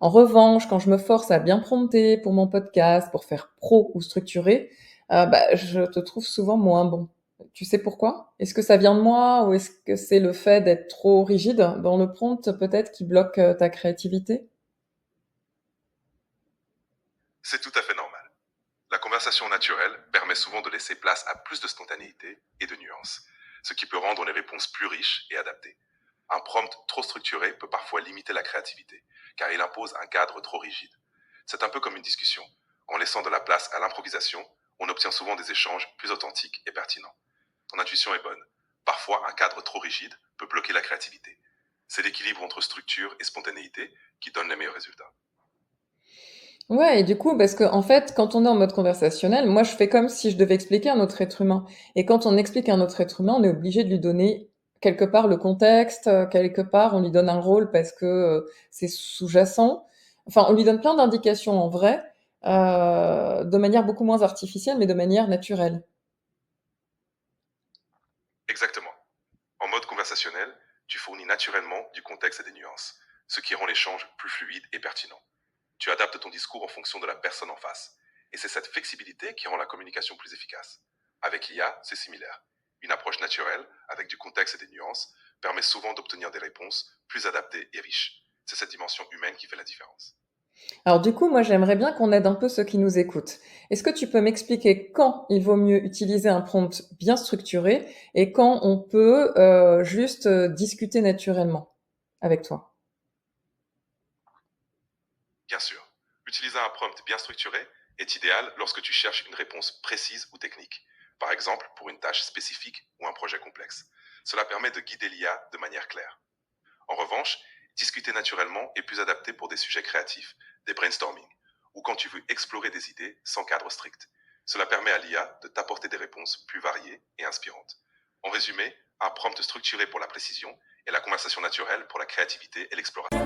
En revanche, quand je me force à bien prompter pour mon podcast, pour faire pro ou structuré, je te trouve souvent moins bon. Tu sais pourquoi? Est-ce que ça vient de moi ou est-ce que c'est le fait d'être trop rigide dans le prompt peut-être qui bloque ta créativité? C'est tout à fait normal. La conversation naturelle permet souvent de laisser place à plus de spontanéité et de nuances, ce qui peut rendre les réponses plus riches et adaptées. Un prompt trop structuré peut parfois limiter la créativité, car il impose un cadre trop rigide. C'est un peu comme une discussion. En laissant de la place à l'improvisation, on obtient souvent des échanges plus authentiques et pertinents. Ton intuition est bonne. Parfois, un cadre trop rigide peut bloquer la créativité. C'est l'équilibre entre structure et spontanéité qui donne les meilleurs résultats. Ouais, et du coup, parce que en fait, quand on est en mode conversationnel, moi, je fais comme si je devais expliquer un autre être humain. Et quand on explique un autre être humain, on est obligé de lui donner quelque part le contexte, quelque part, on lui donne un rôle parce que c'est sous-jacent. Enfin, on lui donne plein d'indications en vrai, de manière beaucoup moins artificielle, mais de manière naturelle. Exactement. En mode conversationnel, tu fournis naturellement du contexte et des nuances, ce qui rend l'échange plus fluide et pertinent. Tu adaptes ton discours en fonction de la personne en face. Et c'est cette flexibilité qui rend la communication plus efficace. Avec l'IA, c'est similaire. Une approche naturelle, avec du contexte et des nuances, permet souvent d'obtenir des réponses plus adaptées et riches. C'est cette dimension humaine qui fait la différence. Alors du coup, moi, j'aimerais bien qu'on aide un peu ceux qui nous écoutent. Est-ce que tu peux m'expliquer quand il vaut mieux utiliser un prompt bien structuré et quand on peut juste discuter naturellement avec toi? Bien sûr, utiliser un prompt bien structuré est idéal lorsque tu cherches une réponse précise ou technique, par exemple pour une tâche spécifique ou un projet complexe. Cela permet de guider l'IA de manière claire. En revanche, discuter naturellement est plus adapté pour des sujets créatifs, des brainstorming, ou quand tu veux explorer des idées sans cadre strict. Cela permet à l'IA de t'apporter des réponses plus variées et inspirantes. En résumé, un prompt structuré pour la précision et la conversation naturelle pour la créativité et l'exploration.